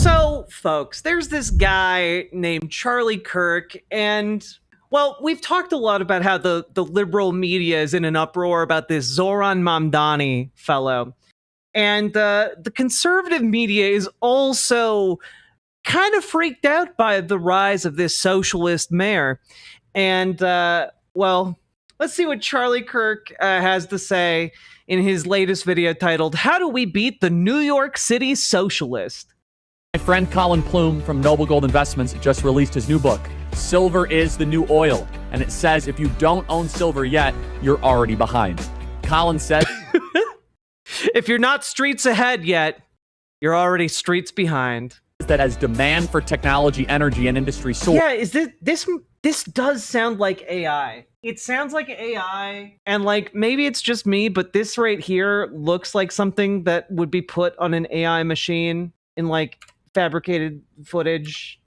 So, folks, there's this guy named Charlie Kirk, and, well, we've talked a lot about how the liberal media is in an uproar about this Zohran Mamdani fellow. And the conservative media is also kind of freaked out by the rise of this socialist mayor. And, well, let's see what Charlie Kirk has to say in his latest video titled, "How Do We Beat the New York City Socialist?" My friend Colin Plume from Noble Gold Investments just released his new book, Silver is the New Oil. And it says if you don't own silver yet, you're already behind. Colin said, if you're not streets ahead yet, you're already streets behind. That as demand for technology, energy, and industry soars. Yeah, is this does sound like AI. It sounds like AI, and like maybe it's just me, but this right here looks like something that would be put on an AI machine in like fabricated footage.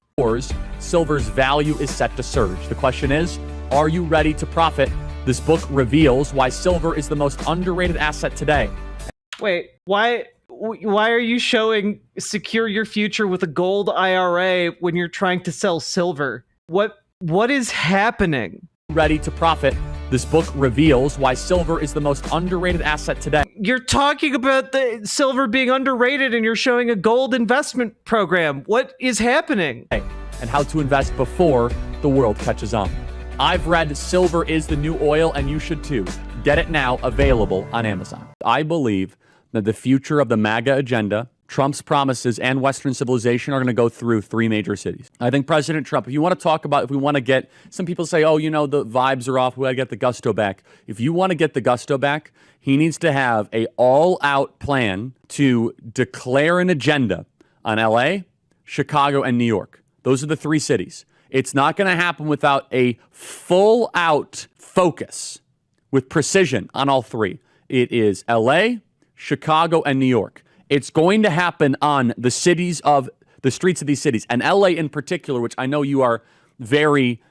Silver's value is set to surge. The question is, are you ready to profit? This book reveals why silver is the most underrated asset today. Wait, why are you showing secure your future with a gold IRA when you're trying to sell silver? What is happening? Ready to profit? This book reveals why silver is the most underrated asset today. You're talking about the silver being underrated and you're showing a gold investment program. What is happening? And how to invest before the world catches on. I've read Silver is the New Oil, and you should too. Get it now, available on Amazon. I believe that the future of the MAGA agenda, Trump's promises, and Western civilization are going to go through three major cities. I think President Trump, if you want to talk about, if we want to get, some people say, oh, you know, the vibes are off, we got to get the gusto back. If you want to get the gusto back, he needs to have a all-out plan to declare an agenda on LA, Chicago, and New York. Those are the three cities. It's not going to happen without a full-out focus with precision on all three. It is LA, Chicago, and New York. It's going to happen on the streets of these cities, and LA in particular, which I know you are very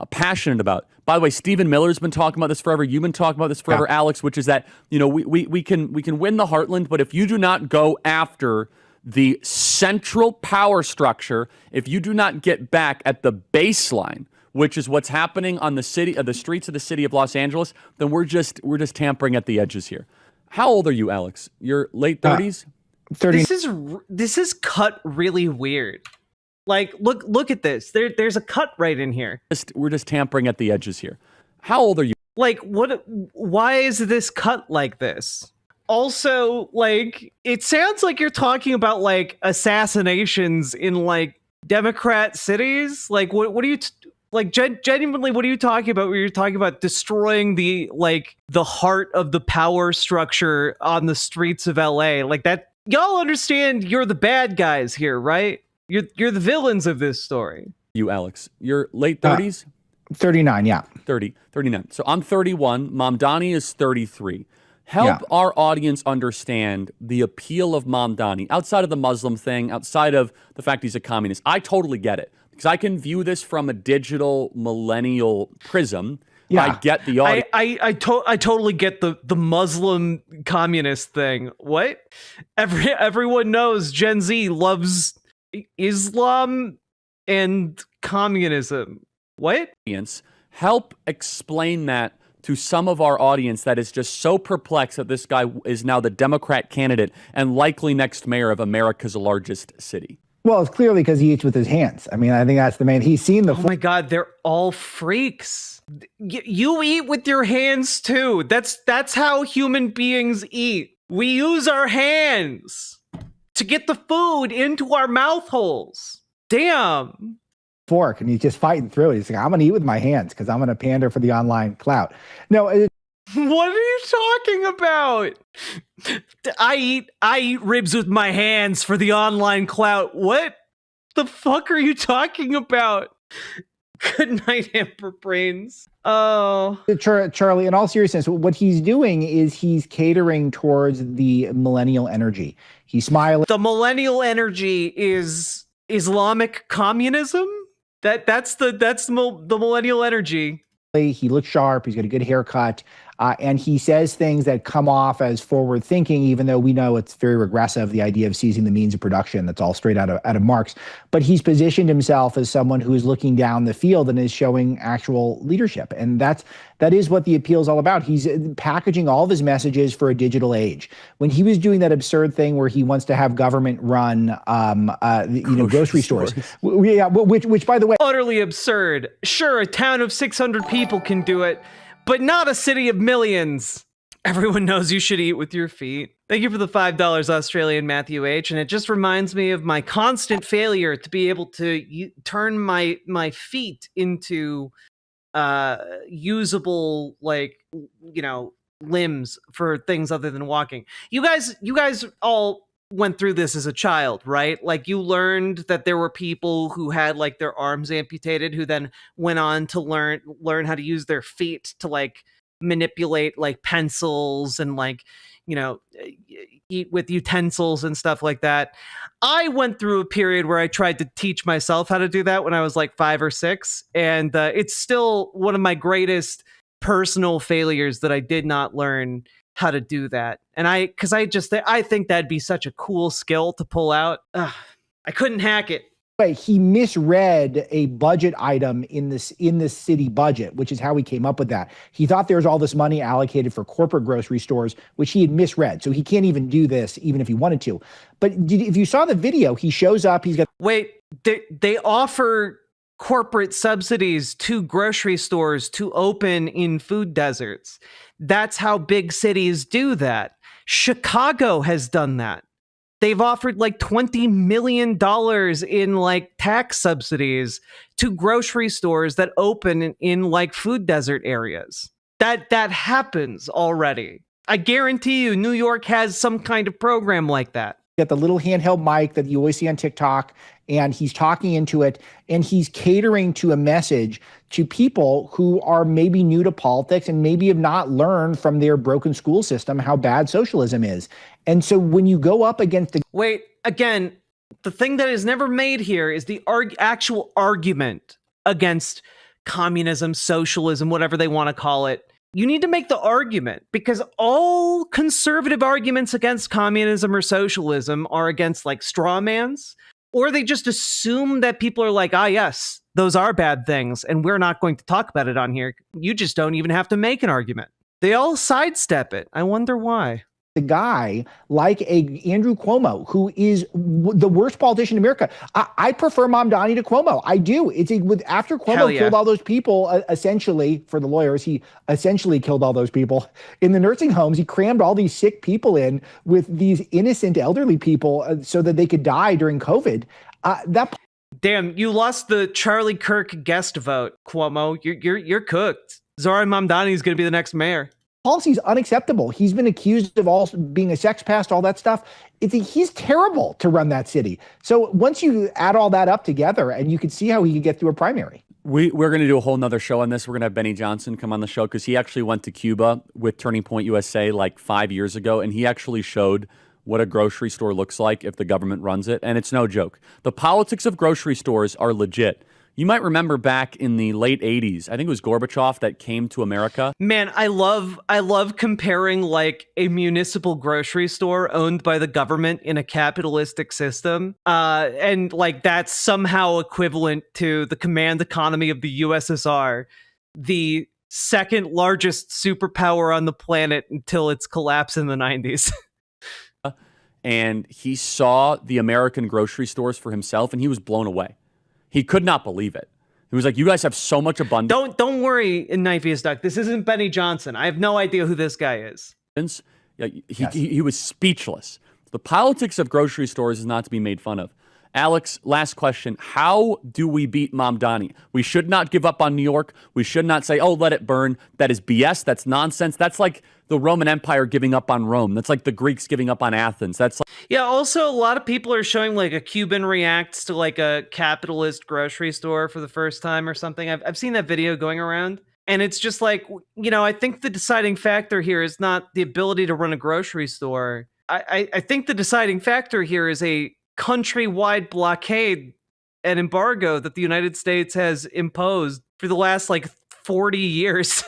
passionate about. By the way, Stephen Miller's been talking about this forever. You've been talking about this forever, yeah. Alex, which is that, you know, we can win the heartland, but if you do not go after the central power structure, if you do not get back at the baseline, which is what's happening on the streets of the city of Los Angeles, then we're just tampering at the edges here. How old are you, Alex? You're late 30s? 30. This is cut really weird. Like, look at this. There's a cut right in here. We're just tampering at the edges here. How old are you? Like, why is this cut like this? Also, like, it sounds like you're talking about like assassinations in like Democrat cities. Like, what are you genuinely, what are you talking about when you're talking about destroying the heart of the power structure on the streets of LA? Like that, y'all understand you're the bad guys here, right? You're the villains of this story. You, Alex, you're late 30s? 39, yeah. 39. So I'm 31. Mamdani is 33. Help our audience understand the appeal of Mamdani outside of the Muslim thing, outside of the fact he's a communist. I totally get it because I can view this from a digital millennial prism. Yeah. I get the audience. I totally get the Muslim communist thing. What? Everyone knows Gen Z loves Islam and communism. What? Help explain that to some of our audience that is just so perplexed that this guy is now the Democrat candidate and likely next mayor of America's largest city. Well, it's clearly because he eats with his hands. I mean, I think that's the main. He's seen the. Oh my God, they're all freaks. You eat with your hands too. That's how human beings eat. We use our hands to get the food into our mouth holes. Damn. Fork, and he's just fighting through it. He's like, I'm going to eat with my hands because I'm going to pander for the online clout. No. What are you talking about? I eat ribs with my hands for the online clout. What the fuck are you talking about? Good night, Amber Brains. Oh. Charlie, in all seriousness, what he's doing is he's catering towards the millennial energy. He's smiling. The millennial energy is Islamic communism? That's the millennial energy. He looks sharp. He's got a good haircut. And he says things that come off as forward thinking, even though we know it's very regressive, the idea of seizing the means of production. That's all straight out of Marx. But he's positioned himself as someone who is looking down the field and is showing actual leadership. And that is what the appeal is all about. He's packaging all of his messages for a digital age. When he was doing that absurd thing where he wants to have government run, grocery stores, which by the way, utterly absurd. Sure, a town of 600 people can do it, but not a city of millions. Everyone knows you should eat with your feet. Thank you for the $5, Australian Matthew H. And it just reminds me of my constant failure to be able to turn my feet into usable, limbs for things other than walking. You guys all went through this as a child, right? Like, you learned that there were people who had like their arms amputated who then went on to learn how to use their feet to like manipulate like pencils and eat with utensils and stuff like that. I went through a period where I tried to teach myself how to do that when I was like 5 or 6, and it's still one of my greatest personal failures that I did not learn how to do that. And I think that'd be such a cool skill to pull out. I couldn't hack it. But he misread a budget item in this city budget, which is how he came up with that. He thought there was all this money allocated for corporate grocery stores, which he had misread. So he can't even do this, even if he wanted to. But if you saw the video, he shows up. He's got they offer corporate subsidies to grocery stores to open in food deserts. That's how big cities do that. Chicago has done that. They've offered like $20 million in like tax subsidies to grocery stores that open in like food desert areas. That happens already. I guarantee you New York has some kind of program like that. Got the little handheld mic that you always see on TikTok, and he's talking into it, and he's catering to a message to people who are maybe new to politics and maybe have not learned from their broken school system how bad socialism is. And so when you go up against the thing that is never made here is the actual argument against communism, socialism, whatever they want to call it. You need to make the argument, because all conservative arguments against communism or socialism are against like straw mans, or they just assume that people are like, yes, those are bad things, and we're not going to talk about it on here. You just don't even have to make an argument. They all sidestep it. I wonder why. The guy like Andrew Cuomo, who is the worst politician in America. I prefer Mamdani to Cuomo. I do. After Cuomo killed all those people, essentially, for the lawyers, he essentially killed all those people in the nursing homes. He crammed all these sick people in with these innocent elderly people so that they could die during COVID. Damn, you lost the Charlie Kirk guest vote, Cuomo. You're cooked. Zohran Mamdani is going to be the next mayor. Policy is unacceptable. He's been accused of all being a sex pest, all that stuff. He's terrible to run that city. So once you add all that up together, and you can see how he could get through a primary. We're going to do a whole nother show on this. We're going to have Benny Johnson come on the show, because he actually went to Cuba with Turning Point USA like 5 years ago, and he actually showed what a grocery store looks like if the government runs it, and it's no joke. The politics of grocery stores are legit. You might remember back in the late 80s, I think it was Gorbachev that came to America. Man, I love comparing like a municipal grocery store owned by the government in a capitalistic system. And like that's somehow equivalent to the command economy of the USSR, the second largest superpower on the planet until its collapse in the 90s. And he saw the American grocery stores for himself, and he was blown away. He could not believe it. He was like, you guys have so much abundance. Don't worry, Knifeiest Duck. This isn't Benny Johnson. I have no idea who this guy is. He was speechless. The politics of grocery stores is not to be made fun of. Alex, last question. How do we beat Mamdani? We should not give up on New York. We should not say, let it burn. That is BS. That's nonsense. That's like the Roman Empire giving up on Rome. That's like the Greeks giving up on Athens. That's like... Yeah, also, a lot of people are showing like a Cuban reacts to like a capitalist grocery store for the first time or something. I've seen that video going around. And it's just like, I think the deciding factor here is not the ability to run a grocery store. I think the deciding factor here is a countrywide blockade and embargo that the United States has imposed for the last like 40 years.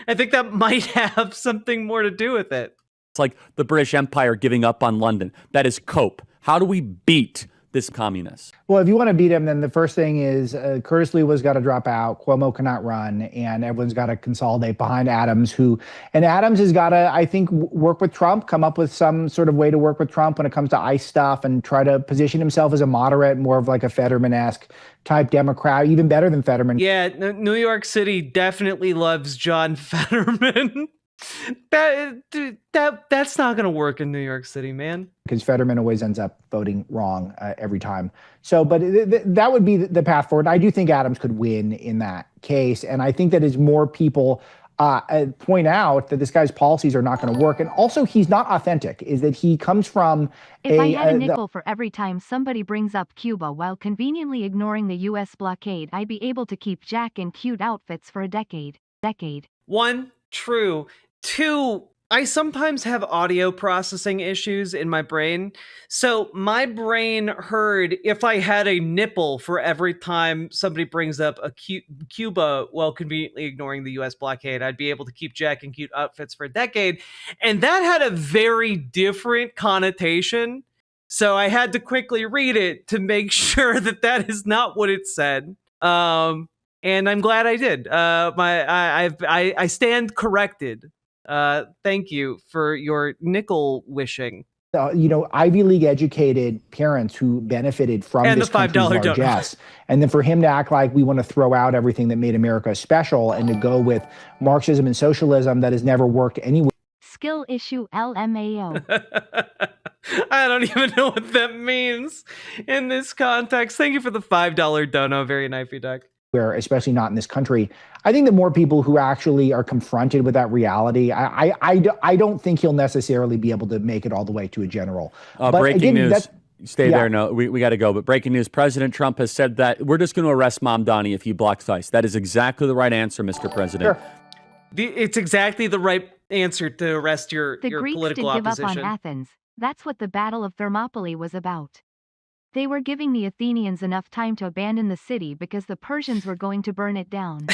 I think that might have something more to do with it. It's like the British Empire giving up on London. That is cope. How do we beat this communist? Well, if you want to beat him, then the first thing is Curtis Lewa's got to drop out. Cuomo cannot run, and everyone's got to consolidate behind Adams. And Adams has got to, I think, work with Trump, come up with some sort of way to work with Trump when it comes to ICE stuff, and try to position himself as a moderate, more of like a Fetterman-esque type Democrat, even better than Fetterman. Yeah, New York City definitely loves John Fetterman. That's not going to work in New York City, man. Because Fetterman always ends up voting wrong every time. So, but that would be the path forward. I do think Adams could win in that case. And I think that as more people point out that this guy's policies are not going to work, and also he's not authentic, is that he comes from If I had a nickel for every time somebody brings up Cuba while conveniently ignoring the U.S. blockade, I'd be able to keep Jack in cute outfits for a decade. One, true. Two, I sometimes have audio processing issues in my brain. So my brain heard if I had a nipple for every time somebody brings up a Cuba while conveniently ignoring the US blockade, I'd be able to keep Jack in cute outfits for a decade. And that had a very different connotation. So I had to quickly read it to make sure that that is not what it said. And I'm glad I did. I stand corrected. Thank you for your nickel wishing. Ivy League educated parents who benefited from and this the $5 country's largesse. And then for him to act like we want to throw out everything that made America special and to go with Marxism and socialism that has never worked anywhere. Skill issue LMAO. I don't even know what that means in this context. Thank you for the $5 dono. Very knifey duck. Where, especially not in this country, I think that more people who actually are confronted with that reality, I don't think he'll necessarily be able to make it all the way to a general. Breaking news. Stay there. No, we got to go. But breaking news, President Trump has said that we're just going to arrest Mamdani if he blocks ICE. That is exactly the right answer, Mr. President. Sure. It's exactly the right answer to arrest your Greeks political did give opposition. up on Athens. That's what the Battle of Thermopylae was about. They were giving the Athenians enough time to abandon the city because the Persians were going to burn it down.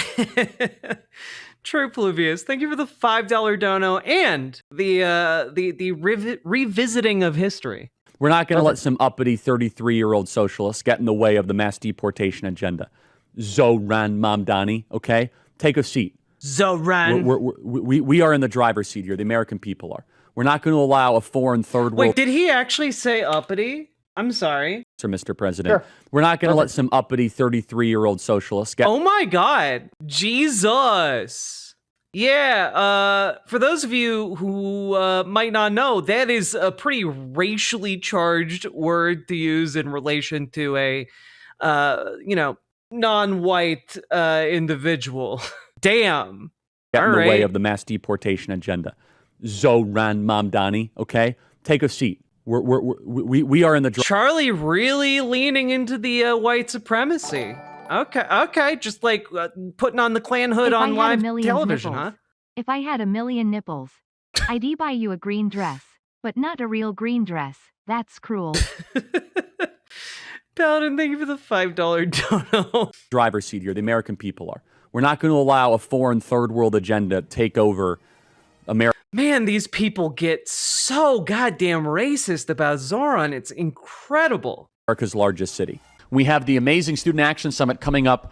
True, Pluvius. Thank you for the $5 dono and the revisiting of history. We're not going to let some uppity 33-year-old socialists get in the way of the mass deportation agenda. Zohran Mamdani, okay? Take a seat. Zohran. We are in the driver's seat here. The American people are. We're not going to allow a foreign third world... Wait, did he actually say uppity? I'm sorry. Sir, Mr. President. Sure. We're not going to let some uppity 33-year-old socialists get... Oh my God. Jesus. Yeah, for those of you who might not know, that is a pretty racially charged word to use in relation to a, non-white individual. Damn. Get in All the way right. of the mass deportation agenda. Zohran Mamdani, okay? Take a seat. We are in the... Charlie really leaning into the white supremacy. Okay, just like putting on the Klan hood on live television, nipples, huh? If I had a million nipples, I'd buy you a green dress, but not a real green dress. That's cruel. Paladin, thank you for the $5 dono. Driver's seat here. The American people are. We're not going to allow a foreign third world agenda take over America. Man, these people get so goddamn racist about Zohran. It's incredible. America's largest city. We have the amazing Student Action Summit coming up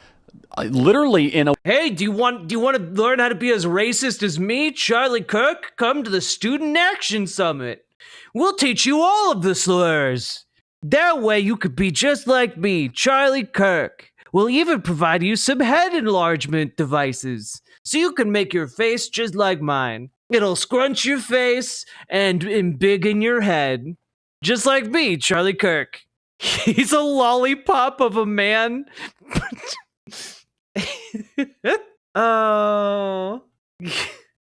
literally in a... Hey, do you want to learn how to be as racist as me, Charlie Kirk? Come to the Student Action Summit. We'll teach you all of the slurs. That way you could be just like me, Charlie Kirk. We'll even provide you some head enlargement devices so you can make your face just like mine. It'll scrunch your face and embiggen your head. Just like me, Charlie Kirk. He's a lollipop of a man. Oh.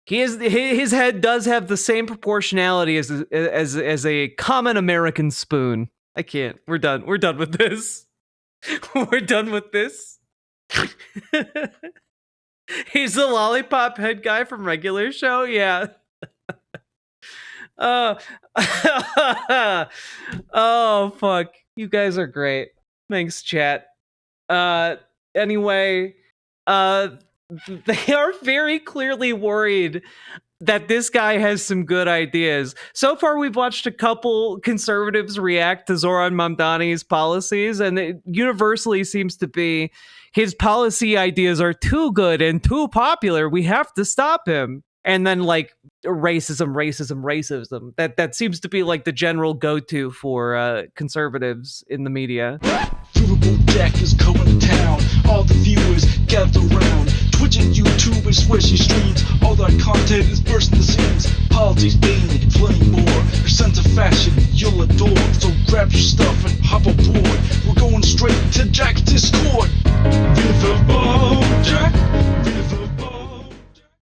His head does have the same proportionality as a common American spoon. I can't. We're done. We're done with this. We're done with this. He's the lollipop head guy from Regular Show. Yeah. Oh fuck. You guys are great. Thanks, chat. Anyway, They are very clearly worried that this guy has some good ideas. So far, we've watched a couple conservatives react to Zohran Mamdani's policies, and it universally seems to be his policy ideas are too good and too popular. We have to stop him. And then, like, racism. That seems to be like the general go-to for conservatives in the media. Riverboat Jack is coming to town. All the viewers gather around. Twitch and YouTube and swishy streams. All that content is bursting the seams. Politics, being plenty more. Your sense of fashion you'll adore. So grab your stuff and hop aboard. We're going straight to Jack's Discord.